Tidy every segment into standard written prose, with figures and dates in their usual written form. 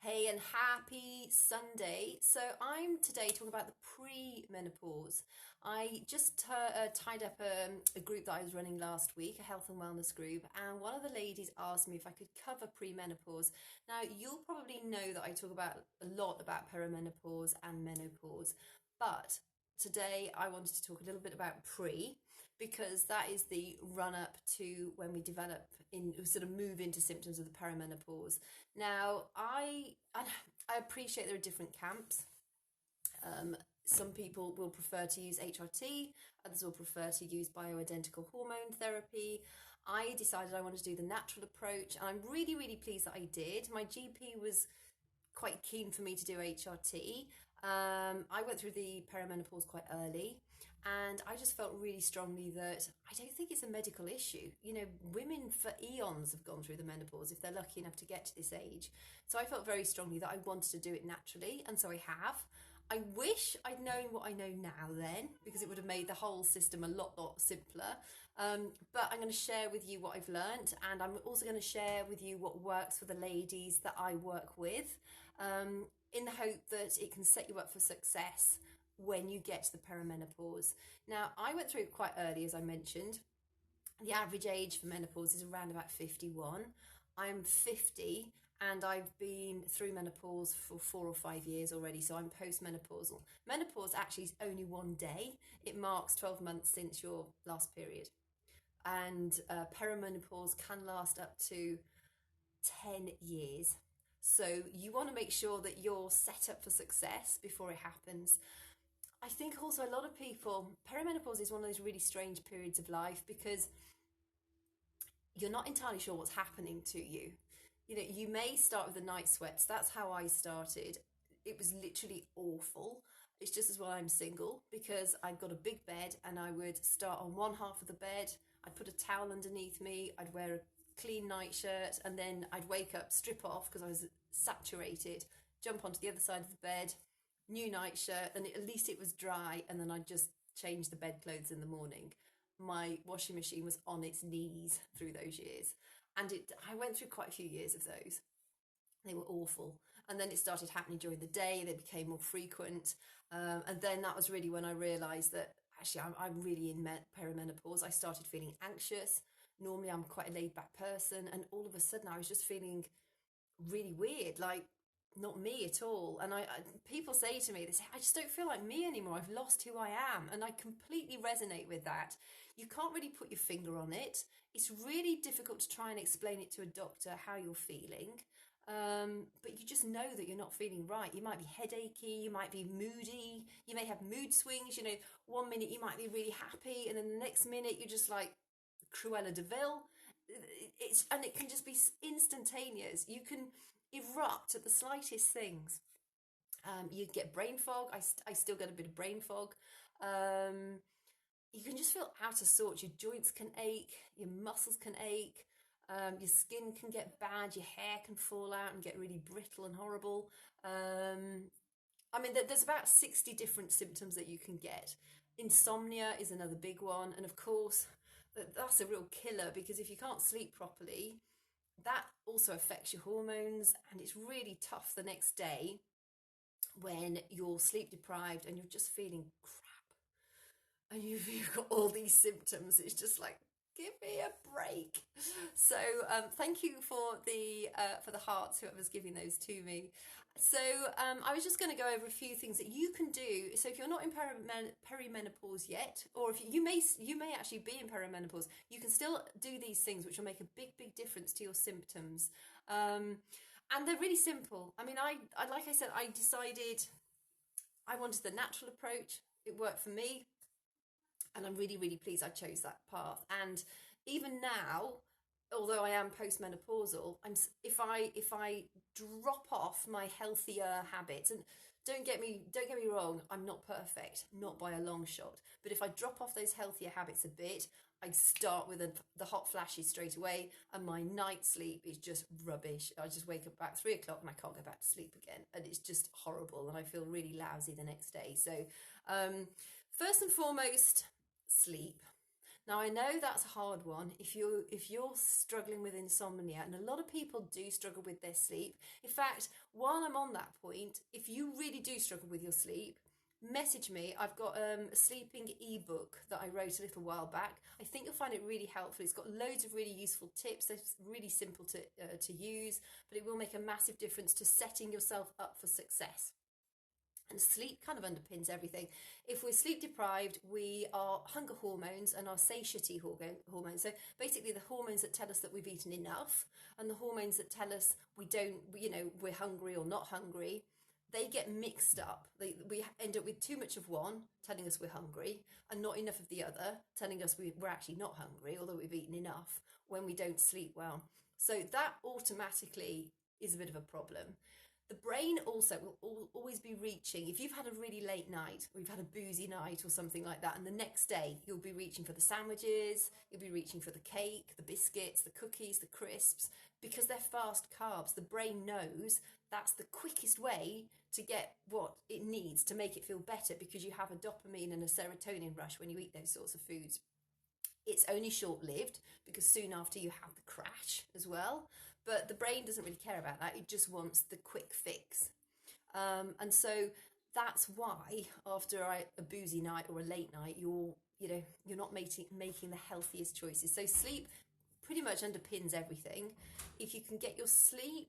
Hey, and happy Sunday. So, I'm today talking about the pre-menopause. I just tied up a group that I was running last week, a health and wellness group, and one of the ladies asked me if I could cover pre-menopause. Now, you'll probably know that I talk about a lot about perimenopause and menopause, but today I wanted to talk a little bit about pre because that is the run up to when we develop in sort of move into symptoms of the perimenopause. Now, I appreciate there are different camps. Some people will prefer to use HRT, others will prefer to use bioidentical hormone therapy. I decided I wanted to do the natural approach, and I'm really, really pleased that I did. My GP was quite keen for me to do HRT. I went through the perimenopause quite early, and I just felt really strongly that I don't think it's a medical issue. You know, women for eons have gone through the menopause if they're lucky enough to get to this age. So I felt very strongly that I wanted to do it naturally, and so I have. I wish I'd known what I know now then, because it would have made the whole system a lot simpler. But I'm going to share with you what I've learned, and I'm also going to share with you what works for the ladies that I work with, in the hope that it can set you up for success when you get to the perimenopause. Now, I went through it quite early, as I mentioned. The average age for menopause is around about 51. I'm 50 and I've been through menopause for 4 or 5 years already, so I'm postmenopausal. Menopause actually is only one day. It marks 12 months since your last period. And perimenopause can last up to 10 years. So you want to make sure that you're set up for success before it happens. I think also a lot of people, perimenopause is one of those really strange periods of life because you're not entirely sure what's happening to you. You know, you may start with the night sweats. That's how I started. It was literally awful. It's just as well I'm single because I'd got a big bed and I would start on one half of the bed. I'd put a towel underneath me. I'd wear a clean nightshirt and then I'd wake up, strip off because I was saturated, jump onto the other side of the bed, new nightshirt, and at least it was dry, and then I'd just change the bedclothes in the morning. My washing machine was on its knees through those years, and I went through quite a few years of those. They were awful, and then it started happening during the day. They became more frequent, and then that was really when I realised that actually I'm really in perimenopause. I started feeling anxious. Normally I'm quite a laid back person, and all of a sudden I was just feeling really weird, like not me at all. And people say to me, they say, I just don't feel like me anymore. I've lost who I am. And I completely resonate with that. You can't really put your finger on it. It's really difficult to try and explain it to a doctor how you're feeling. But you just know that you're not feeling right. You might be headachy, you might be moody, you may have mood swings. You know, one minute you might be really happy, and then the next minute you're just like Cruella de Vil. And it can just be instantaneous. You can erupt at the slightest things. You get brain fog. I still get a bit of brain fog. You can just feel out of sorts. Your joints can ache, your muscles can ache, your skin can get bad, your hair can fall out and get really brittle and horrible. I mean, there's about 60 different symptoms that you can get. Insomnia is another big one, and of course, that's a real killer because if you can't sleep properly, that also affects your hormones, and it's really tough the next day when you're sleep deprived and you're just feeling crap and you've got all these symptoms. It's just like, give me a break. So thank you for the hearts, whoever's giving those to me. So I was just going to go over a few things that you can do. So if you're not in perimenopause yet, or if you may actually be in perimenopause, you can still do these things which will make a big difference to your symptoms. And they're really simple. I mean, I like I said, I decided I wanted the natural approach. It worked for me, and I'm really pleased I chose that path. And even now, although I am postmenopausal, if I drop off my healthier habits, and don't get me wrong, I'm not perfect, not by a long shot. But if I drop off those healthier habits a bit, I start with the hot flashes straight away, and my night sleep is just rubbish. I just wake up about 3 o'clock and I can't go back to sleep again, and it's just horrible, and I feel really lousy the next day. So first and foremost, sleep. Now I know that's a hard one if you're struggling with insomnia, and a lot of people do struggle with their sleep. In fact, while I'm on that point, if you really do struggle with your sleep, message me. I've got a sleeping ebook that I wrote a little while back. I think you'll find it really helpful. It's got loads of really useful tips. It's really simple to use, but it will make a massive difference to setting yourself up for success. And sleep kind of underpins everything. If we're sleep deprived, we are hunger hormones and our satiety hormones. So basically, the hormones that tell us that we've eaten enough, and the hormones that tell us we don't, we're hungry or not hungry, they get mixed up. We end up with too much of one, telling us we're hungry, and not enough of the other, telling us we're actually not hungry, although we've eaten enough, when we don't sleep well. So that automatically is a bit of a problem. The brain also will always be reaching. If you've had a really late night, or you've had a boozy night or something like that, and the next day you'll be reaching for the sandwiches, you'll be reaching for the cake, the biscuits, the cookies, the crisps, because they're fast carbs. The brain knows that's the quickest way to get what it needs to make it feel better, because you have a dopamine and a serotonin rush when you eat those sorts of foods. It's only short-lived, because soon after you have the crash as well. But the brain doesn't really care about that. It just wants the quick fix. And so that's why after a boozy night or a late night, you're not making the healthiest choices. So sleep pretty much underpins everything. If you can get your sleep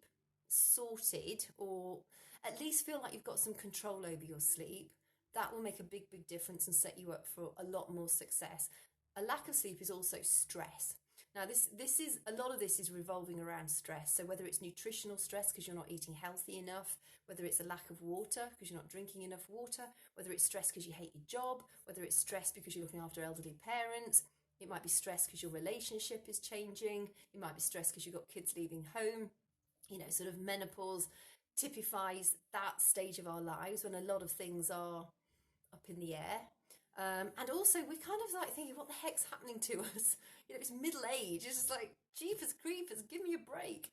sorted, or at least feel like you've got some control over your sleep, that will make a big, big difference and set you up for a lot more success. A lack of sleep is also stress. Now, this is a lot of this is revolving around stress. So whether it's nutritional stress because you're not eating healthy enough, whether it's a lack of water because you're not drinking enough water, whether it's stress because you hate your job, whether it's stress because you're looking after elderly parents, it might be stress because your relationship is changing, it might be stress because you've got kids leaving home. Sort of menopause typifies that stage of our lives when a lot of things are up in the air. And also, we're kind of like thinking, what the heck's happening to us? It's middle age. It's just like, jeepers creepers, give me a break.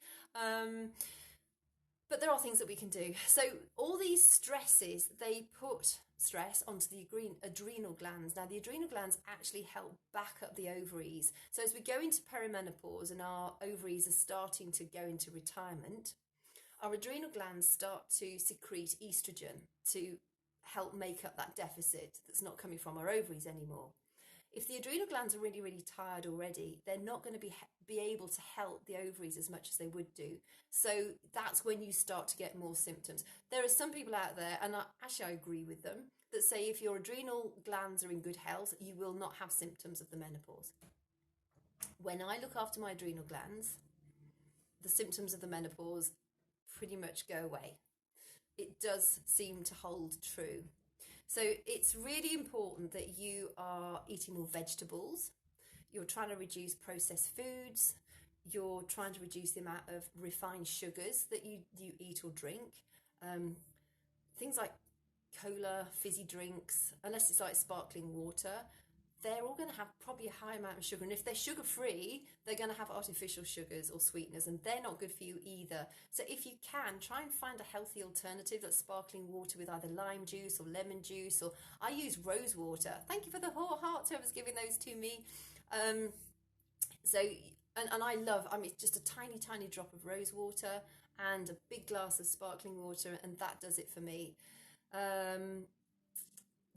But there are things that we can do. So all these stresses, they put stress onto the adrenal glands. Now, the adrenal glands actually help back up the ovaries. So as we go into perimenopause and our ovaries are starting to go into retirement, our adrenal glands start to secrete estrogen to help make up that deficit that's not coming from our ovaries anymore. If the adrenal glands are really, really tired already, they're not going to be able to help the ovaries as much as they would do. So that's when you start to get more symptoms. There are some people out there, and I agree with them, that say if your adrenal glands are in good health, you will not have symptoms of the menopause. When I look after my adrenal glands, the symptoms of the menopause pretty much go away. It does seem to hold true. So it's really important that you are eating more vegetables. You're trying to reduce processed foods. You're trying to reduce the amount of refined sugars that you eat or drink. Things like cola, fizzy drinks, unless it's like sparkling water, they're all going to have probably a high amount of sugar. And if they're sugar-free, they're going to have artificial sugars or sweeteners, and they're not good for you either. So if you can, try and find a healthy alternative, that's sparkling water with either lime juice or lemon juice, or I use rose water. Thank you for the hearts, whoever's giving those to me. And I love, it's just a tiny, tiny drop of rose water and a big glass of sparkling water, and that does it for me.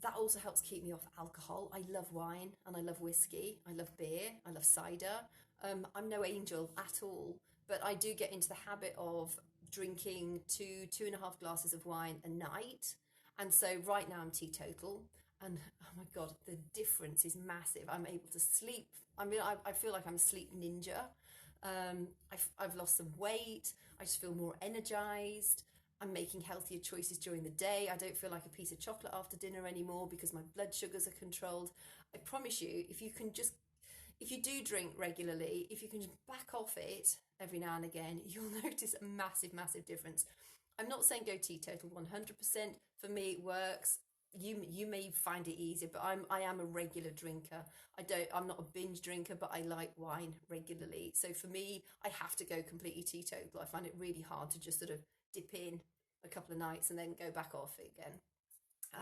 That also helps keep me off alcohol. I love wine and I love whiskey. I love beer. I love cider. I'm no angel at all, but I do get into the habit of drinking 2.5 glasses of wine a night. And so right now I'm teetotal, and oh my God, the difference is massive. I'm able to sleep. I feel like I'm a sleep ninja. I've lost some weight. I just feel more energized. I'm making healthier choices during the day. I don't feel like a piece of chocolate after dinner anymore because my blood sugars are controlled. I promise you, if you do drink regularly, if you can just back off it every now and again, you'll notice a massive, massive difference. I'm not saying go teetotal 100%. For me, it works. You may find it easier, but I am a regular drinker. I'm not a binge drinker, but I like wine regularly. So for me, I have to go completely teetotal. I find it really hard to just sort of dip in a couple of nights and then go back off it again.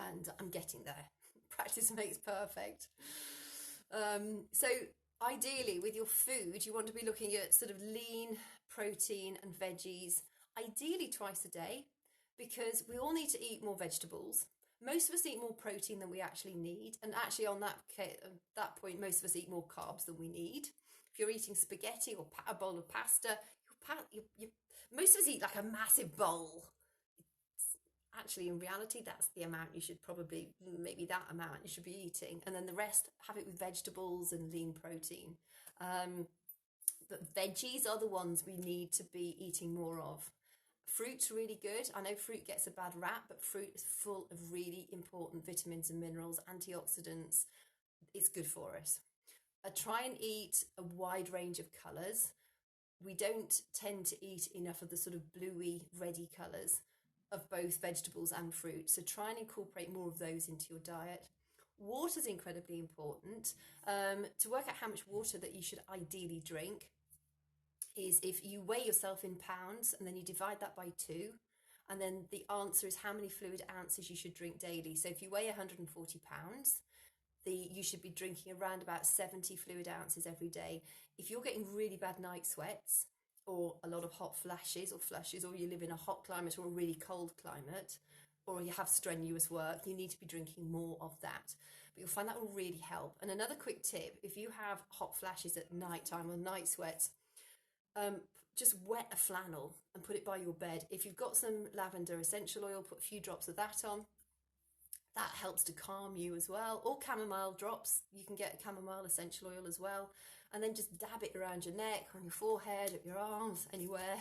And I'm getting there. Practice makes perfect. So ideally with your food, you want to be looking at sort of lean protein and veggies, ideally twice a day, because we all need to eat more vegetables. Most of us eat more protein than we actually need, and actually on that point, most of us eat more carbs than we need. If you're eating spaghetti or a bowl of pasta, most of us eat like a massive bowl. Actually, in reality, that's the amount you should probably, maybe that amount you should be eating, and then the rest have it with vegetables and lean protein. But veggies are the ones we need to be eating more of. Fruit's really good. I know fruit gets a bad rap, but fruit is full of really important vitamins and minerals, antioxidants. It's good for us. Try and eat a wide range of colours. We don't tend to eat enough of the sort of bluey, reddy colours of both vegetables and fruit. So try and incorporate more of those into your diet. Water is incredibly important. To work out how much water that you should ideally drink is if you weigh yourself in pounds and then you divide that by 2, and then the answer is how many fluid ounces you should drink daily. So if you weigh 140 pounds, you should be drinking around about 70 fluid ounces every day. If you're getting really bad night sweats, or a lot of hot flushes, or you live in a hot climate or a really cold climate, or you have strenuous work, you need to be drinking more of that. But you'll find that will really help. And another quick tip, if you have hot flashes at night time or night sweats, just wet a flannel and put it by your bed. If you've got some lavender essential oil, put a few drops of that on. That helps to calm you as well. Or chamomile drops. You can get chamomile essential oil as well. And then just dab it around your neck, on your forehead, at your arms, anywhere.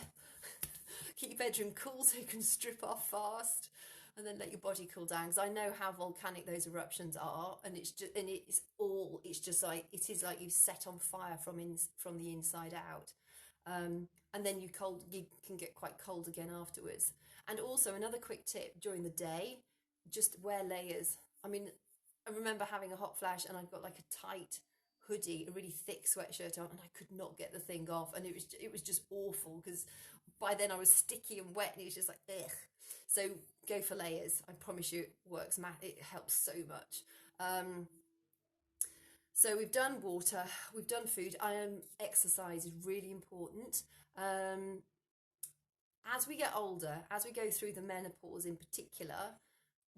Keep your bedroom cool so you can strip off fast. And then let your body cool down. Because I know how volcanic those eruptions are. And it is like you set on fire from the inside out. And then you can get quite cold again afterwards. And also another quick tip during the day, just wear layers. I mean, I remember having a hot flash and I'd got like a tight hoodie, a really thick sweatshirt on, and I could not get the thing off, and it was just awful because by then I was sticky and wet, and it was just like ugh. So go for layers. I promise you, it works. It helps so much. So we've done water, we've done food. Exercise is really important. As we get older, as we go through the menopause in particular,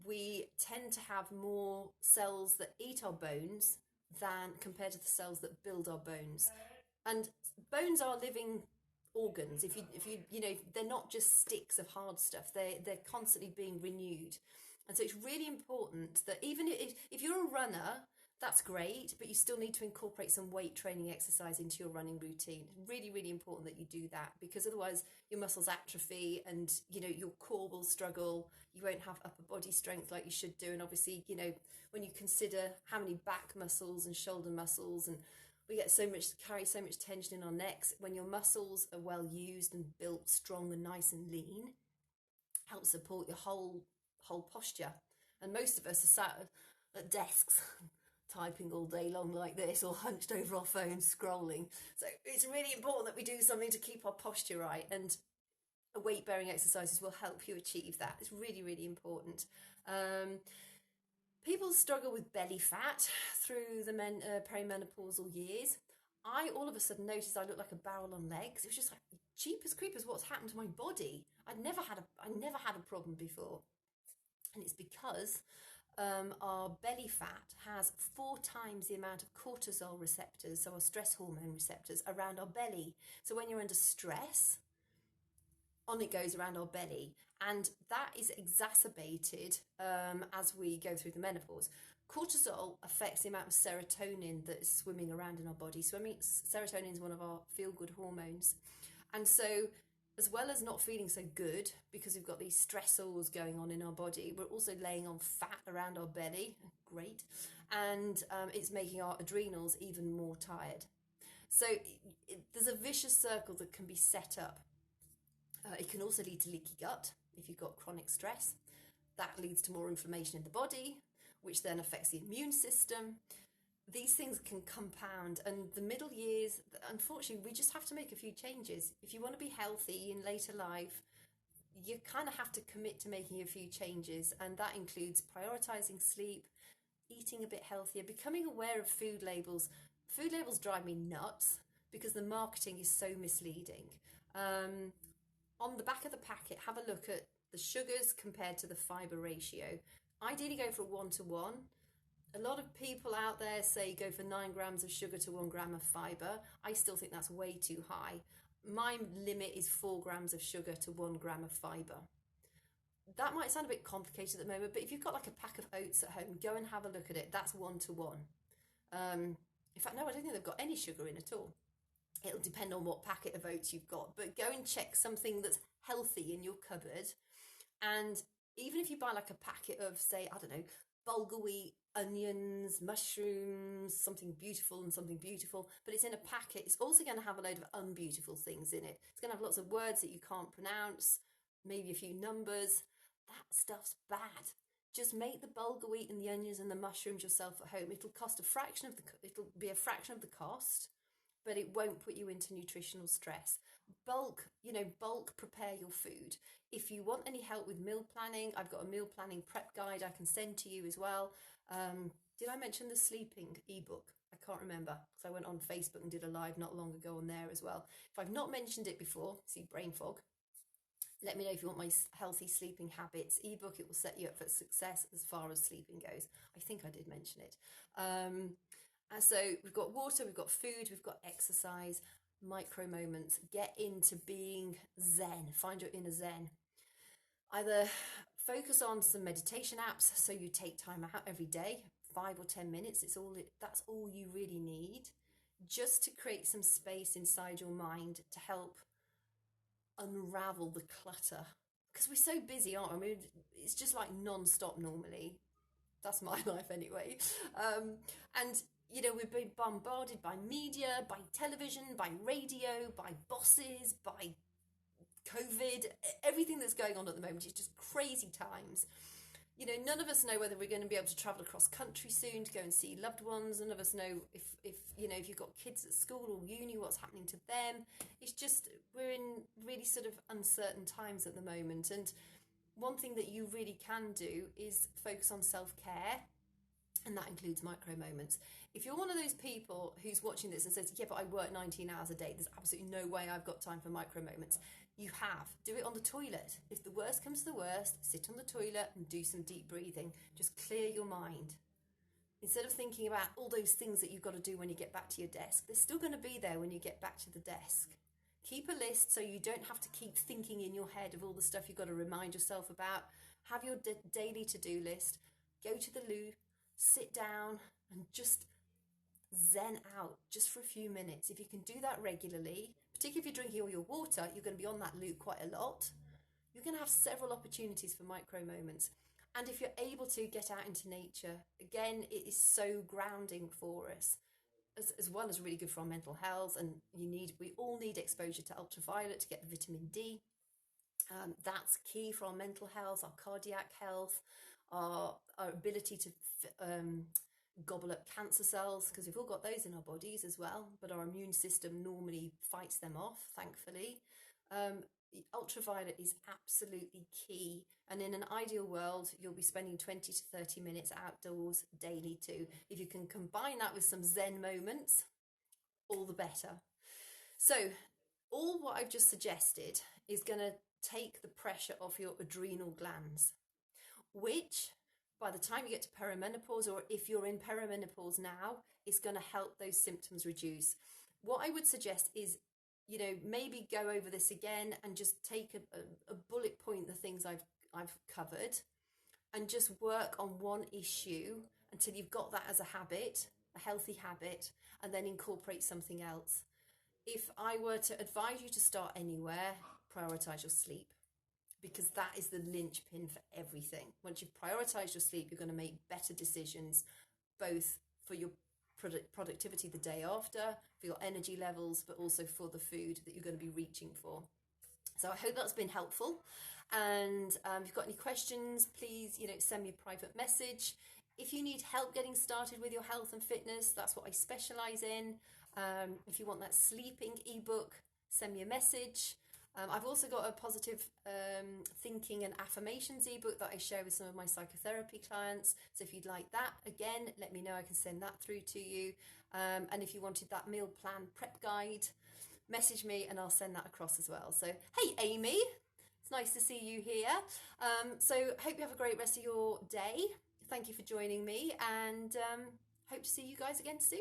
we tend to have more cells that eat our bones than compared to the cells that build our bones. And bones are living organs. If you know, they're not just sticks of hard stuff. They're constantly being renewed. And so it's really important that even if you're a runner, that's great, but you still need to incorporate some weight training exercise into your running routine. It's really, really important that you do that, because otherwise your muscles atrophy and, you know, your core will struggle. You won't have upper body strength like you should do. And obviously, you know, when you consider how many back muscles and shoulder muscles, and we carry so much tension in our necks, when your muscles are well used and built strong and nice and lean, helps support your whole posture. And most of us are sat at desks typing all day long like this, or hunched over our phones scrolling. So it's really important that we do something to keep our posture right, and weight bearing exercises will help you achieve that. It's really, really important. People struggle with belly fat through the perimenopausal years. I all of a sudden noticed I looked like a barrel on legs. It was just like, jeepers creepers, what's happened to my body? I never had a problem before. And it's because our belly fat has 4 times the amount of cortisol receptors, so our stress hormone receptors, around our belly. So when you're under stress, on it goes around our belly, and that is exacerbated as we go through the menopause. Cortisol affects the amount of serotonin that is swimming around in our body. Serotonin is one of our feel-good hormones, and so as well as not feeling so good because we've got these stressors going on in our body, we're also laying on fat around our belly. Great. And it's making our adrenals even more tired. So there's a vicious circle that can be set up. It can also lead to leaky gut if you've got chronic stress. That leads to more inflammation in the body, which then affects the immune system. These things can compound, and the middle years, unfortunately, we just have to make a few changes. If you want to be healthy in later life, you kind of have to commit to making a few changes, and that includes prioritizing sleep, eating a bit healthier, becoming aware of food labels. Food labels drive me nuts because the marketing is so misleading. On the back of the packet, have a look at the sugars compared to the fibre ratio. Ideally go for a 1-to-1. A lot of people out there say go for 9 grams of sugar to 1 gram of fibre. I still think that's way too high. My limit is 4 grams of sugar to 1 gram of fibre. That might sound a bit complicated at the moment, but if you've got like a pack of oats at home, go and have a look at it. That's 1-to-1. In fact, no, I don't think they've got any sugar in at all. It'll depend on what packet of oats you've got, but go and check something that's healthy in your cupboard. And even if you buy like a packet of, say, I don't know, bulgur wheat, onions, mushrooms, something beautiful and something beautiful, but it's in a packet, it's also going to have a load of unbeautiful things in it. It's going to have lots of words that you can't pronounce, maybe a few numbers. That stuff's bad. Just make the bulgur wheat and the onions and the mushrooms yourself at home. It'll be a fraction of the cost, but it won't put you into nutritional stress. Bulk prepare your food. If you want any help with meal planning, I've got a meal planning prep guide I can send to you as well. Did I mention the sleeping ebook? I can't remember because I went on Facebook and did a live not long ago on there as well. If I've not mentioned it before, see brain fog, let me know if you want my healthy sleeping habits ebook. It will set you up for success as far as sleeping goes. I think I did mention it. And so we've got water, we've got food, we've got exercise, micro moments. Get into being zen. Find your inner zen. Either focus on some meditation apps so you take time out every day, 5 or 10 minutes. That's all you really need, just to create some space inside your mind to help unravel the clutter. Because we're so busy, aren't we? I mean, it's just like non-stop normally. That's my life anyway. And we've been bombarded by media, by television, by radio, by bosses, by COVID, everything that's going on at the moment. It's just crazy times. None of us know whether we're going to be able to travel across country soon to go and see loved ones. None of us know if you've got kids at school or uni, what's happening to them. It's just, we're in really sort of uncertain times at the moment. And one thing that you really can do is focus on self-care. And that includes micro moments. If you're one of those people who's watching this and says, yeah, but I work 19 hours a day, there's absolutely no way I've got time for micro moments. You have. Do it on the toilet. If the worst comes to the worst, sit on the toilet and do some deep breathing. Just clear your mind. Instead of thinking about all those things that you've got to do when you get back to your desk, they're still going to be there when you get back to the desk. Keep a list so you don't have to keep thinking in your head of all the stuff you've got to remind yourself about. Have your daily to-do list. Go to the loo. Sit down and just zen out just for a few minutes. If you can do that regularly, particularly if you're drinking all your water, you're going to be on that loo quite a lot. You're going to have several opportunities for micro moments. And if you're able to get out into nature, again, it is so grounding for us, as well as really good for our mental health. And we all need exposure to ultraviolet to get the vitamin D. That's key for our mental health, our cardiac health, our ability to gobble up cancer cells, because we've all got those in our bodies as well, but our immune system normally fights them off, thankfully. The ultraviolet is absolutely key, and in an ideal world you'll be spending 20 to 30 minutes outdoors daily too. If you can combine that with some zen moments, all the better. So all what I've just suggested is going to take the pressure off your adrenal glands, which by the time you get to perimenopause, or if you're in perimenopause now, it's going to help those symptoms reduce. What I would suggest is, maybe go over this again and just take a bullet point, the things I've covered, and just work on one issue until you've got that as a habit, a healthy habit, and then incorporate something else. If I were to advise you to start anywhere, prioritize your sleep, because that is the linchpin for everything. Once you've prioritized your sleep, you're going to make better decisions, both for your productivity the day after, for your energy levels, but also for the food that you're going to be reaching for. So I hope that's been helpful. And if you've got any questions, please, send me a private message. If you need help getting started with your health and fitness, that's what I specialize in. If you want that sleeping ebook, send me a message. I've also got a positive thinking and affirmations ebook that I share with some of my psychotherapy clients. So if you'd like that, again, let me know. I can send that through to you. And if you wanted that meal plan prep guide, message me and I'll send that across as well. So, hey, Amy, it's nice to see you here. So hope you have a great rest of your day. Thank you for joining me, and hope to see you guys again soon.